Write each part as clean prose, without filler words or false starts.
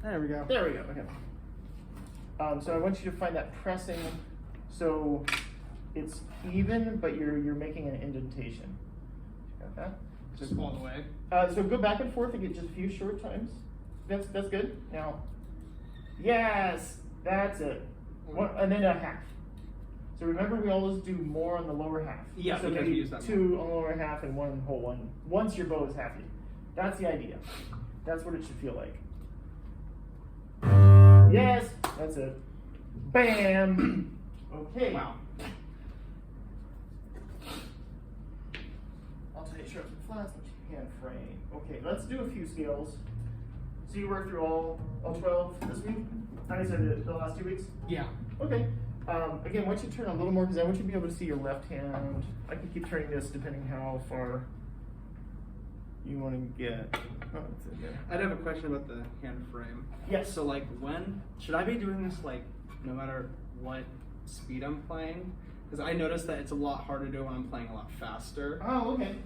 There we go. There we go. Okay. So I want you to find that pressing, so it's even, but you're making an indentation. Got that? Just all the way. So go back and forth and get just a few short times. That's good. Now, yes, that's it. One, and then a half. So remember, we always do more on the lower half. Yeah, so because maybe we use that 2 on the lower half and 1 whole one. Once your bow is happy. That's the idea. That's what it should feel like. Yes, that's it. Bam. Okay. Wow. I'll take sharp and flats, let you hand frame. Okay, let's do a few scales. So you worked through all 12 this week? I said the last 2 weeks? Yeah. Okay. Again, why don't you turn a little more, because I want you to be able to see your left hand. I can keep turning this depending how far you want to get. Oh, it's in there. I'd have a question about the hand frame. Yes. So like, when should I be doing this, like no matter what speed I'm playing? Because I noticed that it's a lot harder to do when I'm playing a lot faster. Oh, okay.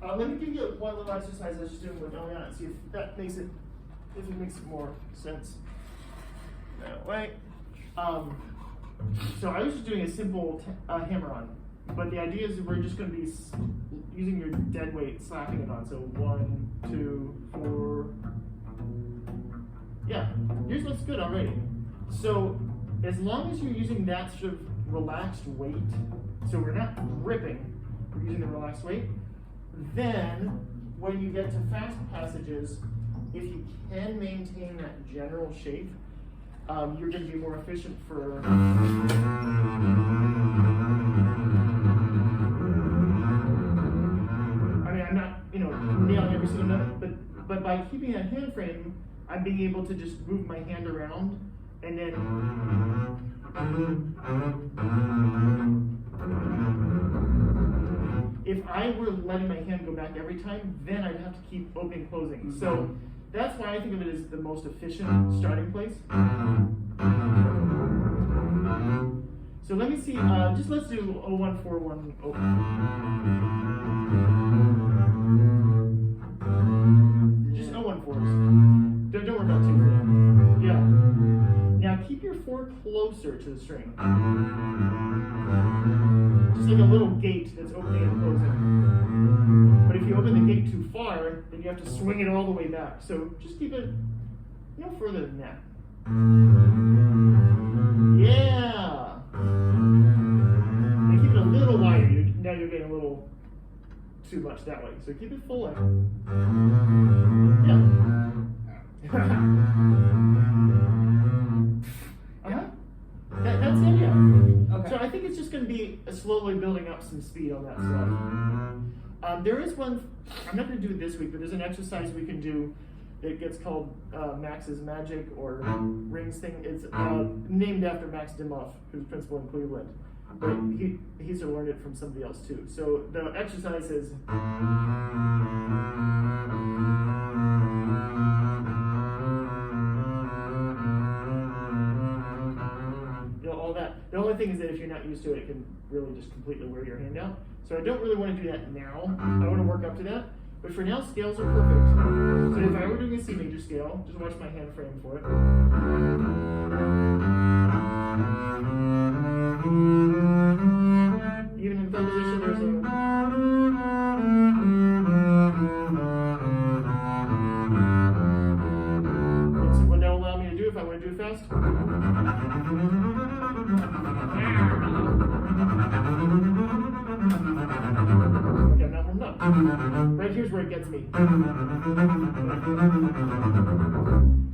Let me give you one little exercise I was just doing with Eliana and see if that makes it, more sense that way. So I was just doing a simple hammer on, but the idea is we're just going to be using your dead weight, slapping it on. So 1, 2, 4. Yeah, yours looks good already. So as long as you're using that sort of relaxed weight, so we're not gripping, we're using the relaxed weight, then when you get to fast passages, if you can maintain that general shape, you're going to be more efficient for I mean, I'm not, nailing every single note, but by keeping that hand frame, I'm being able to just move my hand around and then if I were letting my hand go back every time, then I'd have to keep opening and closing. So that's why I think of it as the most efficient starting place. So let me see, just let's do 0141 open. Just 014s. Don't worry about 2. Yeah. Now keep your 4 closer to the string. Just like a little gate that's opening and closing. But if you open the gate too far, then you have to swing it all the way back. So just keep it no further than that. Yeah. And keep it a little wider. Now you're getting a little too much that way. So keep it full length. Yeah. That's it, yeah. Okay. So I think it's just going to be slowly building up some speed on that stuff. There is one, I'm not going to do it this week, but there's an exercise we can do that gets called Max's Magic or Rings thing. It's named after Max Dimoff, who's principal in Cleveland. But he sort of learned it from somebody else too. So the exercise is all that. The only thing is that if you're not used to it, it can really just completely wear your hand out. So I don't really want to do that now. I want to work up to that. But for now, scales are perfect. So if I were doing a C major scale, just watch my hand frame for it. Even in third position, there's a... That's what that will allow me to do if I want to do it fast. Okay, I'm not warmed up. Right here's where it gets me.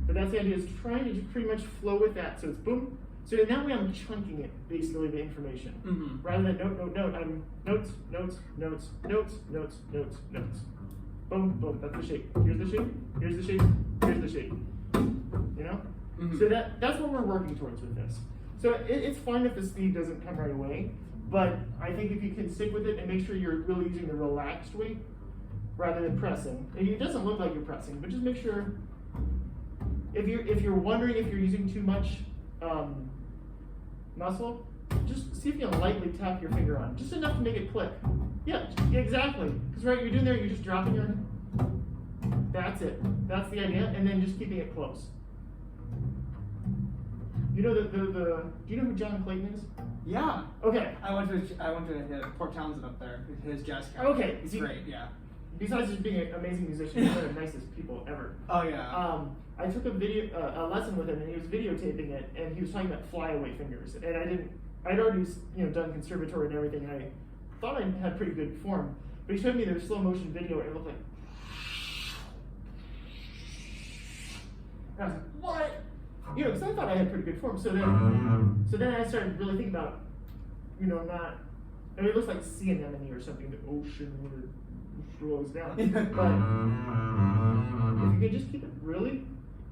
But that's the idea, is trying to just pretty much flow with that. So it's boom. So in that way I'm chunking it, basically, the information. Rather than note, I'm notes, notes, notes, notes, notes, notes, notes. Boom, boom, that's the shape. Here's the shape, here's the shape, here's the shape. You know? So that's what we're working towards with this. So it's fine if the speed doesn't come right away, but I think if you can stick with it and make sure you're really using the relaxed weight rather than pressing. And it doesn't look like you're pressing, but just make sure, if you're wondering if you're using too much muscle, just see if you can lightly tap your finger on, just enough to make it click. Yeah, exactly. Because right, you're doing there, you're just dropping your, that's it. That's the idea, and then just keeping it close. You know do you know who John Clayton is? Yeah. Okay. I went to Port Townsend up there. His jazz camp. Okay. It's great. Yeah. Besides just being an amazing musician, he's one of the nicest people ever. Oh yeah. I took a lesson with him, and he was videotaping it, and he was talking about flyaway fingers, and I'd already done conservatory and everything, and I thought I had pretty good form, but he showed me the slow motion video, and it looked like, and I was like, what? Because I thought I had pretty good form. So then I started really thinking about, not. I mean, it looks like sea anemone or something, the ocean where it slows down. But if you can just keep it really,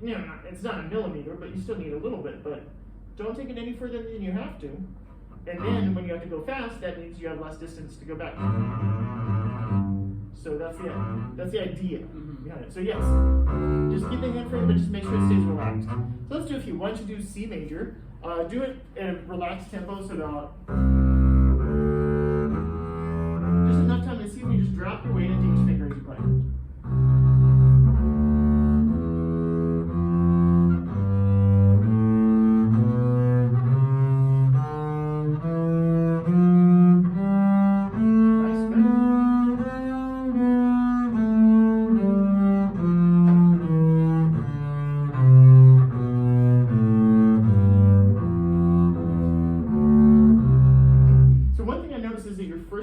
it's not a millimeter, but you still need a little bit. But don't take it any further than you have to. And then when you have to go fast, that means you have less distance to go back. So that's the idea behind it. So yes, just keep the hand free, but just make sure it stays relaxed. So let's do a few. Why don't you do C major? Do it at a relaxed tempo, so just enough time to see when you just drop your weight into each finger as you play.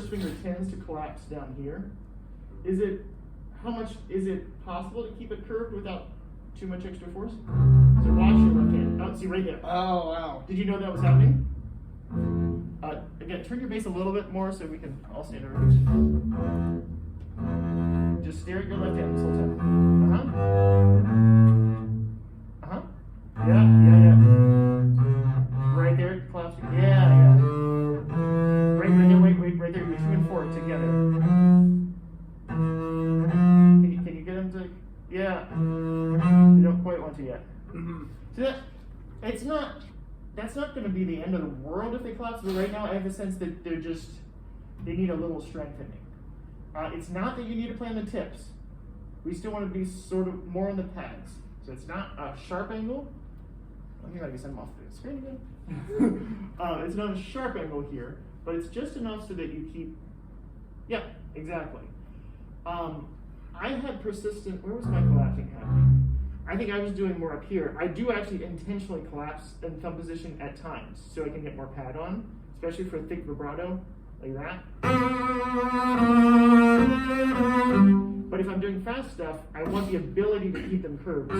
Finger tends to collapse down here. Is it possible to keep it curved without too much extra force? So watch your left hand. Oh, see right there. Oh wow. Did you know that was happening? Again, turn your base a little bit more so we can all stand over. Just stare at your left hand this whole time. Yeah. Right there, collapsing. Yeah. Right there, wait, right there, 2 and 4 together. Can you get them to, yeah. You don't quite want to yet. So that's not going to be the end of the world if they collapse, but right now I have a sense that they need a little strengthening. It's not that you need to play on the tips. We still want to be sort of more on the pads. So it's not a sharp angle. Let me send them off the screen again. It's not a sharp angle here, but it's just enough so that you keep, yeah, exactly. I had persistent, where was my collapsing happening? I think I was doing more up here. I do actually intentionally collapse in thumb position at times so I can get more pad on, especially for a thick vibrato, like that. But if I'm doing fast stuff, I want the ability to keep them curved.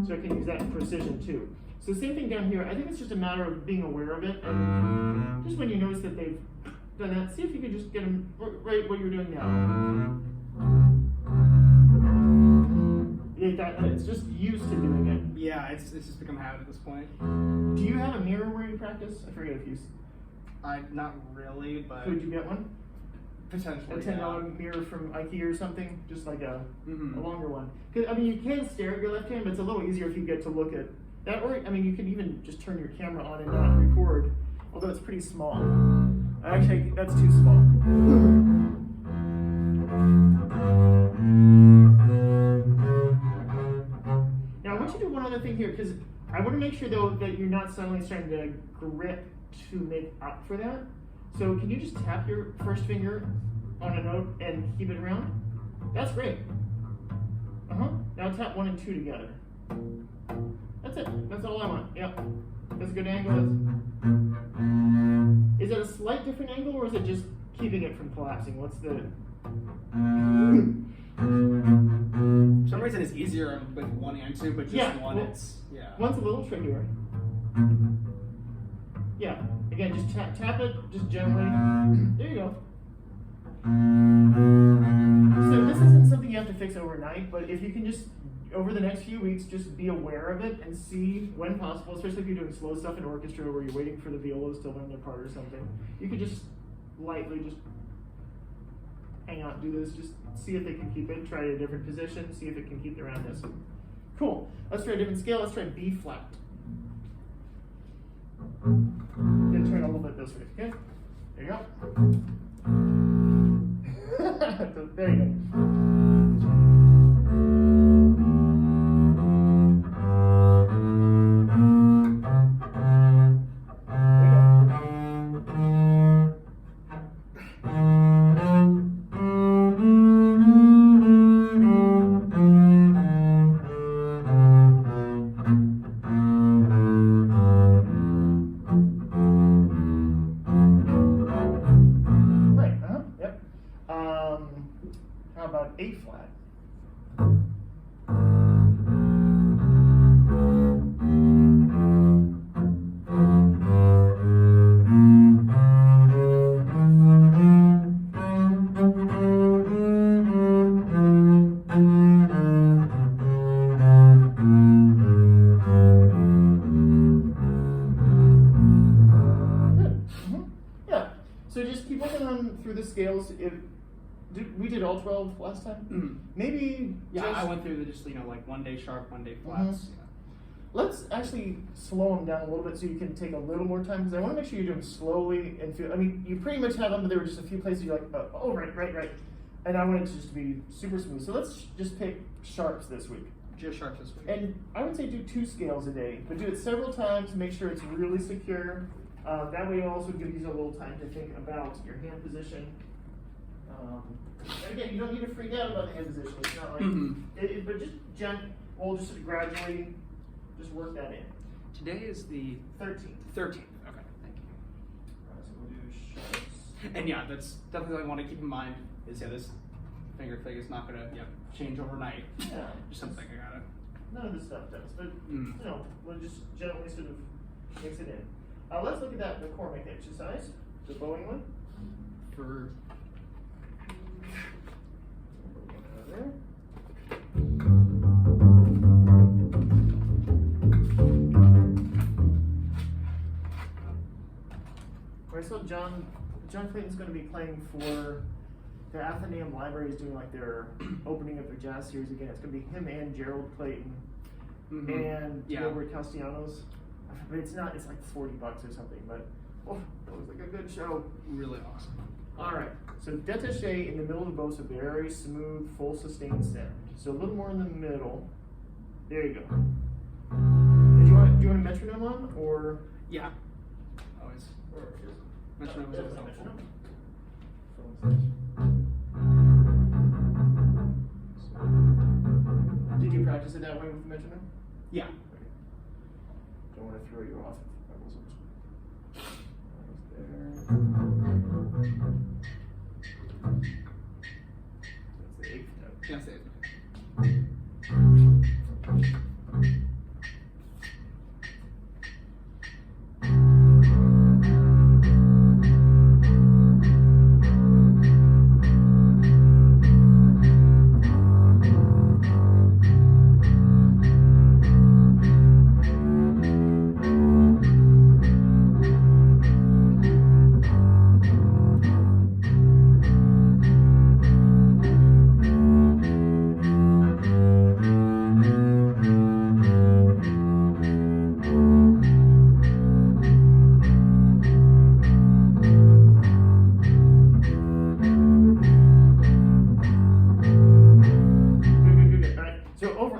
So I can use that in precision too. So same thing down here. I think it's just a matter of being aware of it, and just when you notice that they've done that, see if you can just get them right what you're doing now. It's just used to doing it. Yeah, it's just become habit at this point. Do you have a mirror where you practice? I forget if you. Not really, but. Could you get one? Potentially. A $10 mirror from IKEA or something, just like a longer one. Because you can stare at your left hand, but it's a little easier if you get to look at that. Or you can even just turn your camera on and not record, although it's pretty small. Actually, that's too small. Now I want you to do one other thing here, because I want to make sure though that you're not suddenly starting to grip to make up for that. So can you just tap your first finger on a note and keep it around? That's great. Now tap 1 and 2 together. That's it. That's all I want. Yep. That's a good angle. Is it a slight different angle, or is it just keeping it from collapsing? What's the... For some reason it's easier with 1 and 2, but just one, it's, yeah. One's a little trickier. Yeah. Again, just tap it, just gently. There you go. So this isn't something you have to fix overnight, but if you can just, over the next few weeks, just be aware of it and see when possible, especially if you're doing slow stuff in orchestra where you're waiting for the violas to learn their part or something. You could just lightly just hang out, do this, just see if they can keep it, try a different position, see if it can keep it around this. Cool. Let's try a different scale. Let's try B flat. Then turn a little bit this way, okay? There you go. There you go. How about A flat? So just keep working on through the scales. We did all 12 last time? Mm. Maybe. Yeah, I went through the just, like 1 day sharp, 1 day flats. Yeah. Let's actually slow them down a little bit so you can take a little more time, because I want to make sure you're doing slowly and feel. I mean, you pretty much have them, but there were just a few places you're like, oh, right. And I want it to just be super smooth. So let's just pick sharps this week. Just sharps this week. And I would say do 2 scales a day, but do it several times. Make sure it's really secure. That way, it'll also give you a little time to think about your hand position. And again, you don't need to freak out about the hand position. It's not like, but just we'll just gradually just work that in. Today is the 13th. 13th. Okay, thank you. So we'll do sharps. And yeah, that's definitely what I want to keep in mind. Is this finger thing is not gonna change overnight. Yeah. Just something I gotta. None of this stuff does, but we'll just gently sort of mix it in. Let's look at that McCormick exercise, the bowing one. For there. Alright, so John Clayton's going to be playing for the Athenaeum Library is doing like their opening of their jazz series again. It's going to be him and Gerald Clayton and Gilbert Castellanos. But it's not. It's like $40 or something. But that was like a good show. Really awesome. All right. So détaché in the middle of the bow, so very smooth, full sustained sound. So a little more in the middle. There you go. Do you want a metronome on or? Yeah. Always. Metronome is always helpful. Did you practice it that way with the metronome? Yeah. Don't want to throw you off if that wasn't. That's the 8th note. That's it.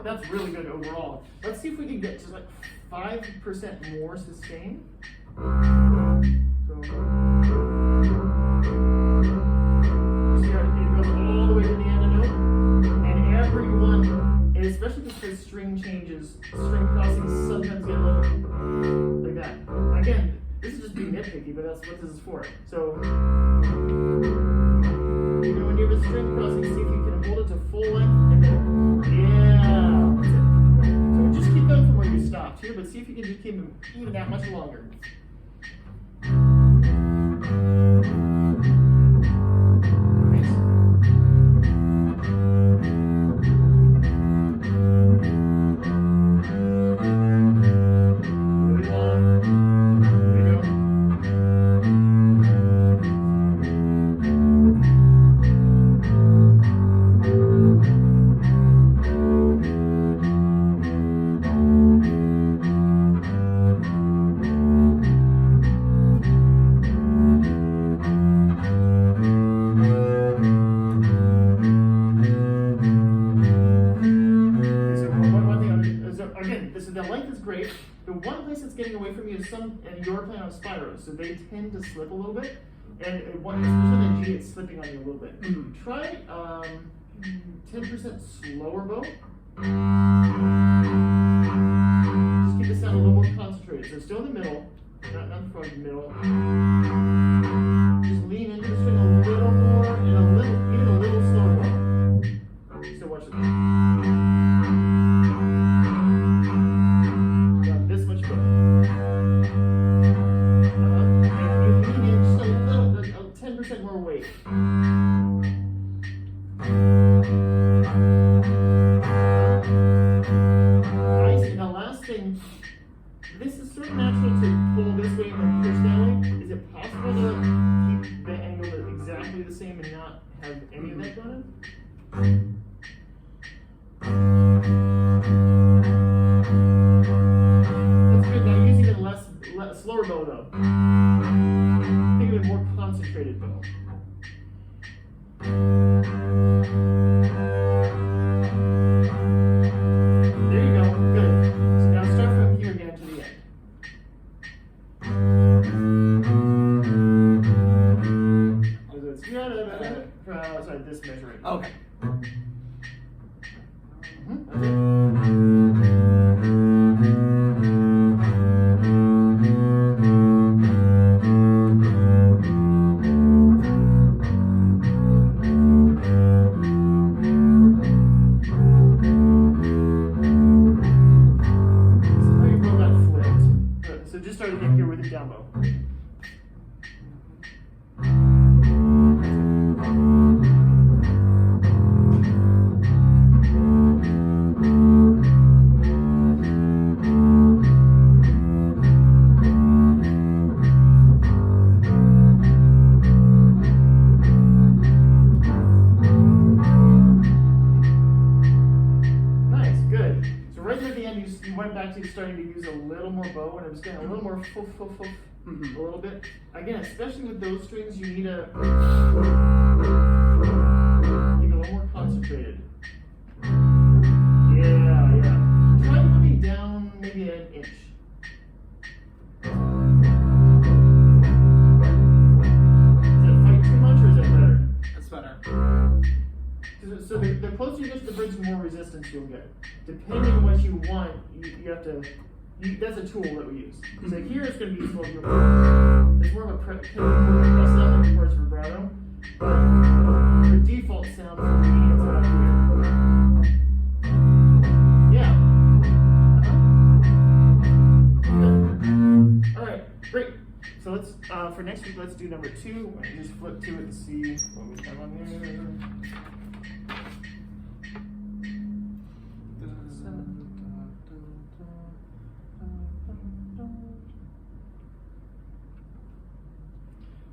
That's really good overall. Let's see if we can get to like 5% more sustain. So, it goes all the way to the end of note. And everyone, and especially because string changes, string crossings sometimes get a little like that. Again, this is just being nitpicky, but that's what this is for. So, when you have a string crossing, see if you can hold it to full length and then. So just keep going from where you stopped here, but see if you can just keep them even that much longer. The length is great. The one place that's getting away from you is and you're playing on spiros, so they tend to slip a little bit. And especially in G, it's slipping on you a little bit. Try 10% slower bow. Just keep the sound a little more concentrated. So still in the middle, not in front of the middle. Just lean into the string a little more and even a little Nice. And the last thing, this is sort of natural to pull this way and then push that way. Is it possible to keep the angle exactly the same and not have any of that going on? That's good. Now using a slower bow though. Think of a more concentrated bow. There you go. Good. So now start from here again to the end. Sorry, this measuring. Okay. So just start again here with the down bow. Nice, good. So right at the end, you went back to starting to use a little more bow, and it was getting a little more foof, foof, foof, a little bit. Again, especially with those strings, you need a little more concentrated. Yeah, yeah. Try putting down maybe an inch. Does that fight too much, or is that better? That's better. So the closer you get to the bridge, the more resistance you'll get. Depending on what you want, you have to. That's a tool that we use. So here it's going to be useful if you're it's more of a press sound than towards vibrato. But the default sound for me is about here. Yeah. All right, great. So let's for next week, let's do number 2. Let me just flip to it and see what we have on there.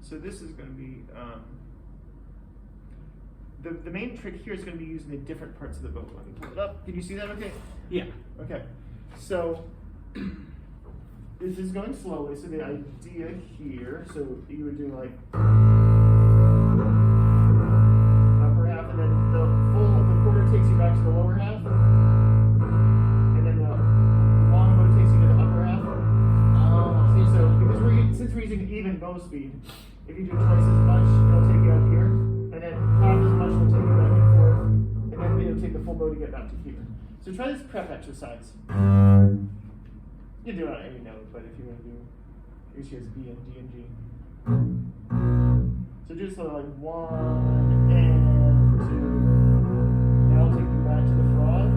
So this is going to be, the main trick here is going to be using the different parts of the bow. Let me pull it up. Can you see that okay? Yeah. Okay. So this is going slowly. So the idea here, so you would do like upper half, and then the quarter takes you back to the lower half. And then the long bow takes you to the upper half. See, so because since we're using even bow speed, if you do twice as much, it'll take you up here, and then half as much will take you back and forth, and then it'll take the full bow to get back to here. So try this prep exercise. You can do it on any note, but if you want to do, here's yours B and D and G. So just sort of like 1 and 2. Now I'll take you back to the fraud.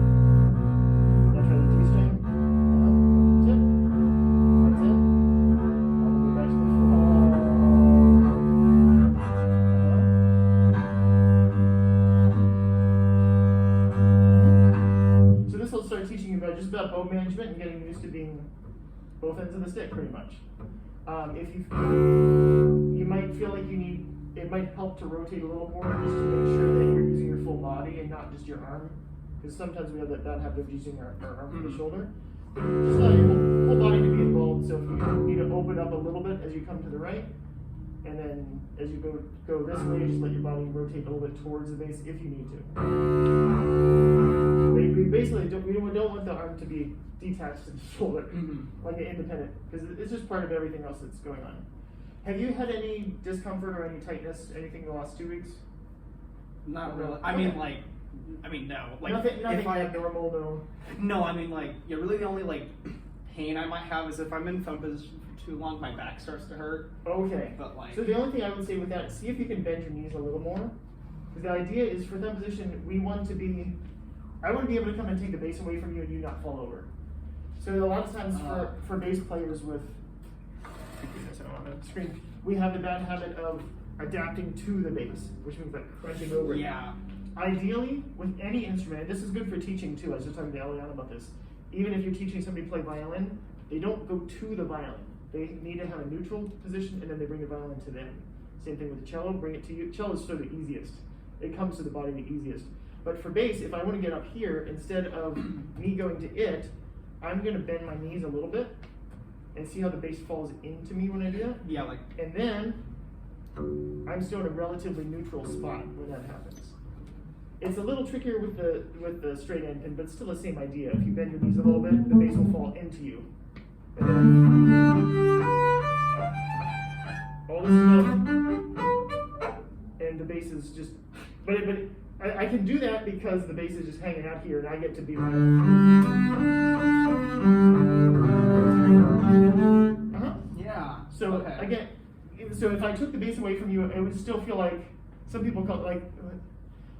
Now try the D string. That's it. That's it. All the way back to the fraud. So this will start teaching you about just about bow management and getting used to being both ends of the stick, pretty much. If you might feel like it might help to rotate a little more just to make sure that you're using your full body and not just your arm, because sometimes we have that bad habit of using our arm from the shoulder. Just allow your whole body to be involved. So if you need to open up a little bit as you come to the right, and then as you go this way, just let your body rotate a little bit towards the base if you need to. We basically don't want the arm to be detached to the shoulder, like an independent, because it's just part of everything else that's going on. Have you had any discomfort or any tightness, anything in the last 2 weeks? Not really. Okay. I mean, no. Like, nothing abnormal, no. No, I mean, like, yeah, really the only, like, pain I might have is if I'm in phone position for too long, my back starts to hurt. Okay. But, like... So the only thing I would say with that, see if you can bend your knees a little more. Because the idea is for thumb position, I want to be able to come and take the bass away from you and you not fall over. So a lot of times for bass players with, on the screen, we have the bad habit of adapting to the bass, which means like crunching over. Yeah. ideally, with any instrument, this is good for teaching too. I was just talking to Eliana about this. Even if you're teaching somebody to play violin, they don't go to the violin. They need to have a neutral position, and then they bring the violin to them. Same thing with the cello, bring it to you. Cello is sort of the easiest. It comes to the body the easiest. But for bass, if I want to get up here, instead of me going to it, I'm going to bend my knees a little bit and see how the bass falls into me when I do that. Yeah, like. And then I'm still in a relatively neutral spot when that happens. It's a little trickier with the straight end pin, but still the same idea. If you bend your knees a little bit, the bass will fall into you. And then all this stuff, and the bass is just. But I can do that because the bass is just hanging out here, and I get to be my. Yeah. So okay. again, so if I took the bass away from you, it would still feel like some people call it like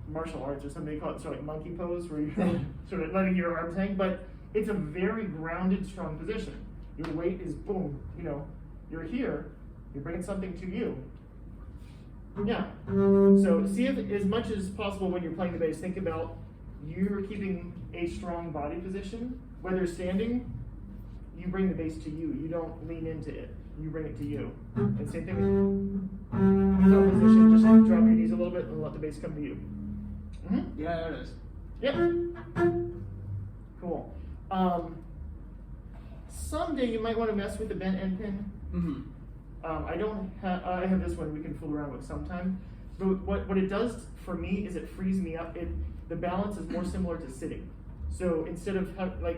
martial arts or something. They call it sort of like monkey pose, where you're sort of letting your arms hang. But it's a very grounded, strong position. Your weight is boom. You know, you're here. You're bringing something to you. Yeah. So see if, as much as possible when you're playing the bass, think about you're keeping a strong body position. Whether standing, you bring the bass to you. You don't lean into it. You bring it to you. And same thing with no position. Just drop your knees a little bit and let the bass come to you. Mm-hmm. Yeah, there it is. Yep. Cool. Someday you might want to mess with the bent end pin. Mm-hmm. I have this one we can fool around with sometime. But what it does for me is it frees me up. The balance is more similar to sitting. So instead of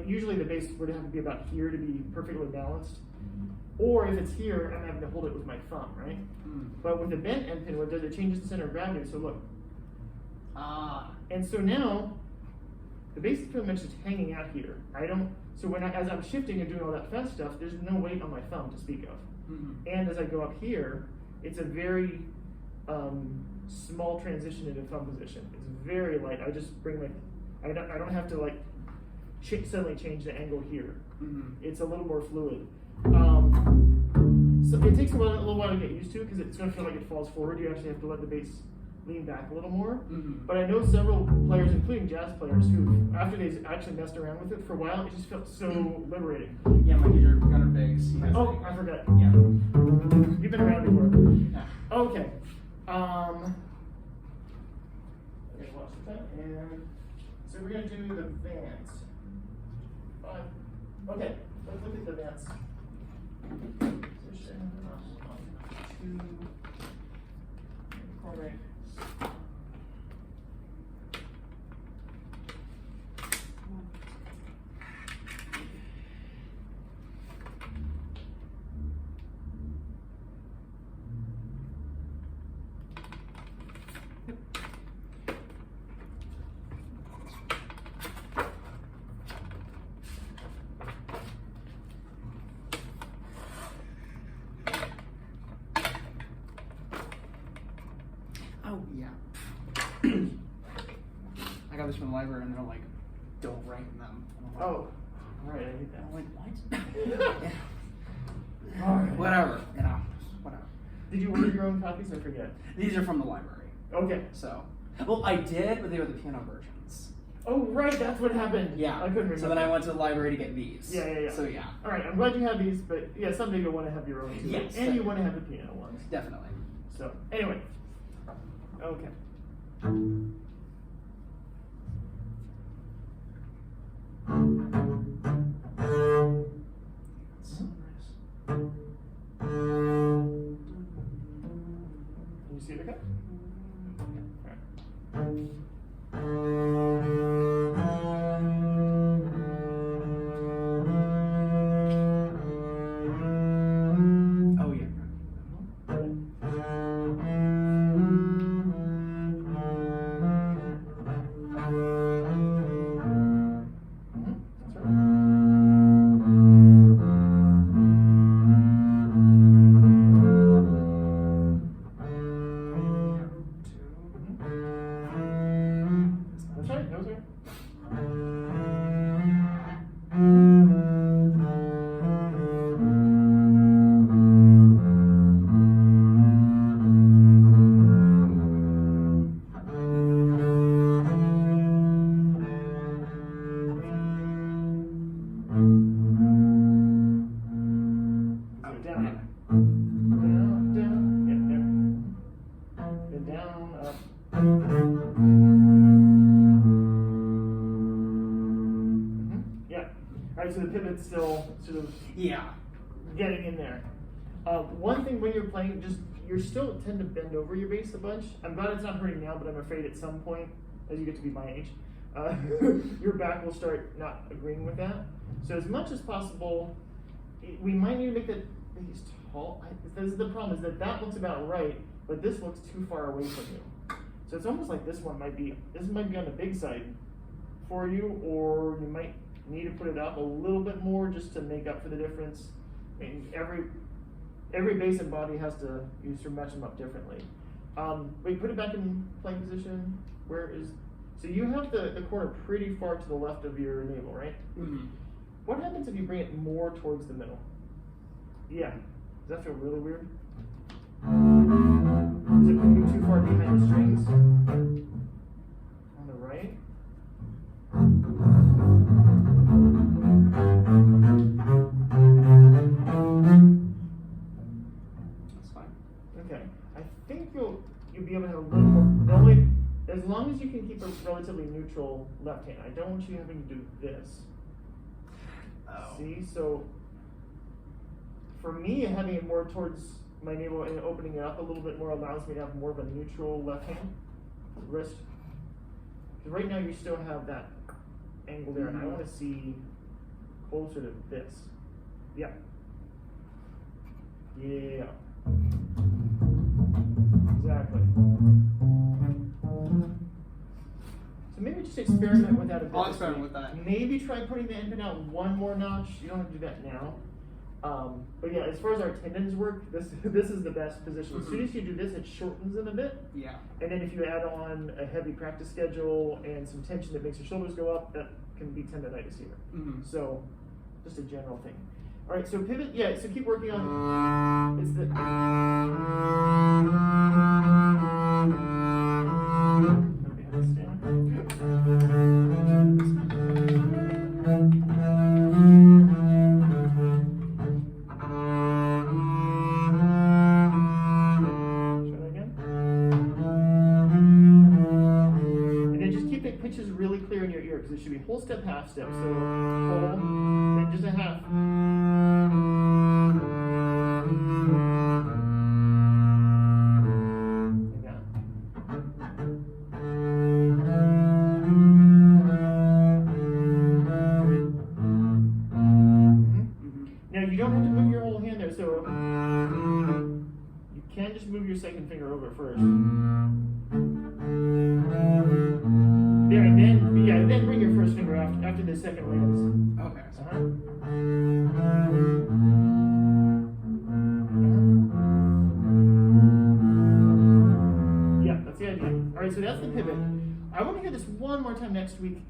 usually the bass would have to be about here to be perfectly balanced. Or if it's here, I'm having to hold it with my thumb, right? Mm. But with the bent end pin, what it does, it changes the center of gravity. So look. And so now the bass is pretty much just hanging out here. So as I'm shifting and doing all that fast stuff, there's no weight on my thumb to speak of. Mm-hmm. And as I go up here, it's a very small transition into thumb position. It's very light. I just bring I don't have to suddenly change the angle here. Mm-hmm. It's a little more fluid. So it takes a little while to get used to because it's going to feel like it falls forward. You actually have to let the bass lean back a little more. Mm-hmm. But I know several players, including jazz players, who, after they actually messed around with it for a while, it just felt so liberating. Yeah, my teacher, Gunnar Biggs. Oh, I forgot. Yeah. You've been around before. Yeah. Okay. Okay, watch the time. And so we're going to do the Vance. Okay, let's look at the Vance. Position. 2. McCormick. Oh, yeah. I got this from the library and they're like, don't write them. And I'm like, Oh, right, I hate that. I'm like, what? Yeah. All right. Whatever, whatever. Did you order your own copies? I forget. These are from the library. Okay. So, well, I did, but they were the piano versions. Oh, right, that's what happened. Yeah. I couldn't remember. So then I went to the library to get these. Yeah. So yeah. All right, I'm glad you have these, but yeah, someday you'll want to have your own too. Yes. And you want to have the piano ones. Definitely. So, anyway. Okay. Can you see the cut? Oh yeah. Alright, so the pivot's still sort of Yeah. getting in there. One thing when you're playing, you still tend to bend over your bass a bunch. I'm glad it's not hurting now, but I'm afraid at some point, as you get to be my age, your back will start not agreeing with that. So as much as possible, we might need to make that bass tall. This is the problem, is that looks about right, but this looks too far away from you. So it's almost like this might be on the big side for you, or you might need to put it up a little bit more just to make up for the difference. I mean, every bass and body has to, you sort of match them up differently. Wait, put it back in playing position. So you have the corner pretty far to the left of your navel, right? Mm-hmm. What happens if you bring it more towards the middle? Yeah. Does that feel really weird? Is it putting you too far behind the strings? On the right? That's fine. Okay. I think you'll be able to have a little more. As long as you can keep a relatively neutral left hand. I don't want you having to do this. Oh. See, so for me, having it more towards my navel and opening it up a little bit more allows me to have more of a neutral left hand, wrist. Because right now you still have that angle there, and I want to see closer to this. Yeah. Yeah. Exactly. So maybe just experiment with that a bit. I'll experiment with that. Maybe try putting the endpin out one more notch. You don't have to do that now. But yeah, as far as our tendons work, this is the best position. As soon as you do this, it shortens them a bit. Yeah. And then if you add on a heavy practice schedule and some tension that makes your shoulders go up, that can be tendonitis here. Mm-hmm. So just a general thing. All right, so pivot. Yeah, so keep working on. It's the. It should be whole step, half step. So whole, then just a half. Like that. Now you don't have to move your whole hand there, so you can just move your second finger over first. There, and then bring your first finger after the second lands. Okay. Yeah, that's the idea. All right, so that's the pivot. I want to hear this one more time next week,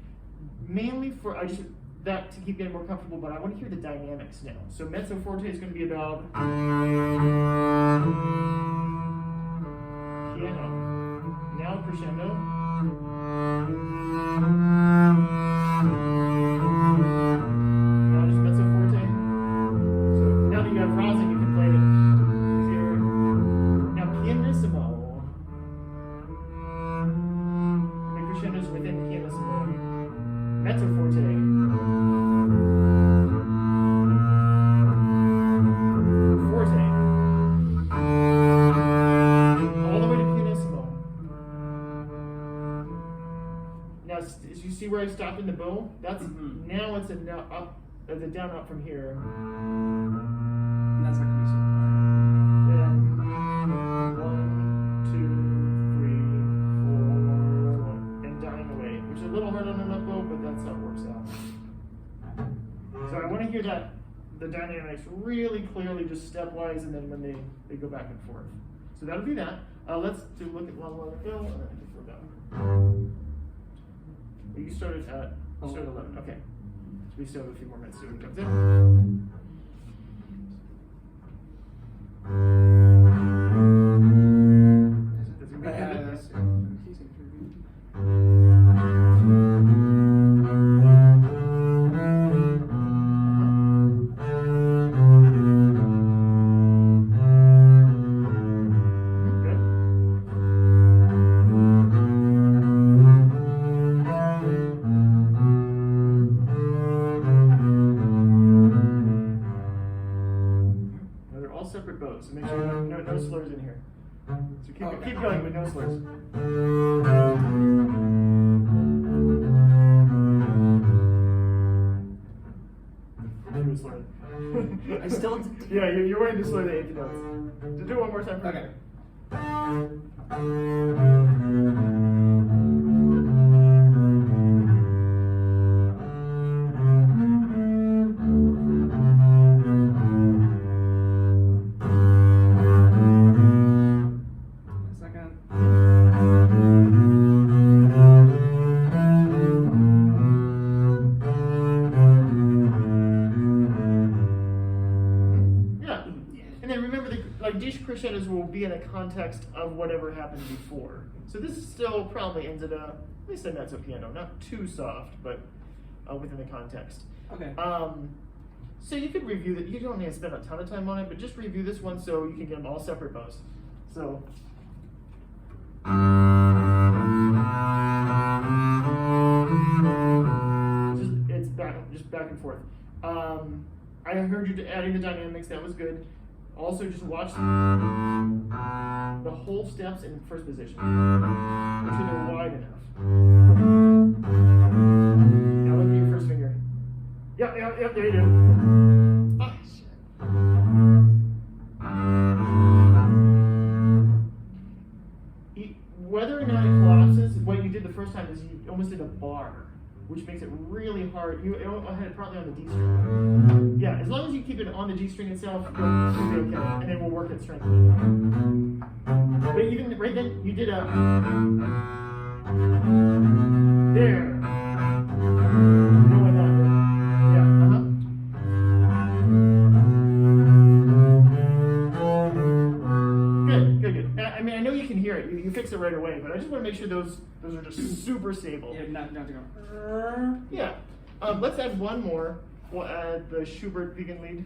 mainly for that to keep getting more comfortable. But I want to hear the dynamics now. So mezzo forte is going to be about piano. Now crescendo. Now just mezzo forte. So now that you have Rosin, you can play it easier. Now pianissimo. The crescendos within pianissimo. Mezzo forte. Forte. All the way to pianissimo. Now, as you see where I stopped in the bow? That's now it's a down up from here. And that's not gonna be so Then 1, 2, 3, 4, and dying away, which is a little hard on an up bow, but that's how it works out. So I want to hear the dynamics really clearly, just stepwise, and then when they go back and forth. So that'll be that. Let's look at Long Long Hill, and then I think we're done. You started at 11. Okay. So we still have a few more minutes to see when it comes in. Does it make it? No slurs. Maybe it's slurred. I still. Yeah, you're waiting to slur the eighth notes. Just do it one more time. Okay. And then remember, like decrescendos will be in the context of whatever happened before. So this still probably ends at at least a mezzo piano, not too soft, but within the context. Okay. So you could review that. You don't need to spend a ton of time on it, but just review this one so you can get them all separate bows. So. It's back and forth. I heard you adding the dynamics. That was good. Also, just watch the whole steps in first position. Make sure they're wide enough. Now look at your first finger. Yep, there you do. Ah, shit. Whether or not it collapses, what you did the first time is you almost did a bar, which makes it really hard. You had it probably on the D string. Yeah, as long as you keep it on the G string itself, you'll be okay. And then we'll work at strength. But even right then, you did a there. You know what that is? Yeah. Good. I mean, I know you can hear it. You fix it right away, but I just want to make sure those are just super stable. Yeah, not to go. Yeah. Let's add one more. We'll add the Schubert vegan lead.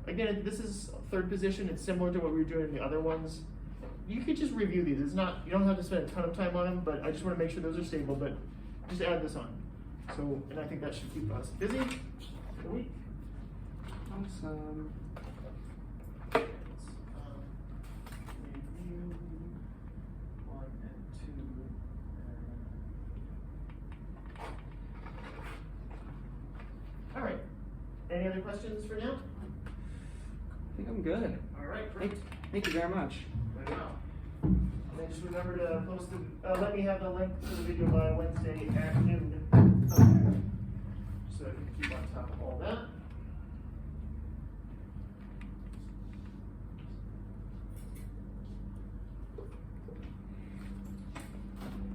Again, this is third position. It's similar to what we were doing in the other ones. You could just review these. It's not. You don't have to spend a ton of time on them, but I just want to make sure those are stable. But just add this on. So, and I think that should keep us busy for the week. Awesome. Review 1 and 2. All right. Any other questions for now? I think I'm good. All right, great. Thank you very much. Very well. And then just remember to post let me have the link to the video by Wednesday at noon. So you can keep on top of all that.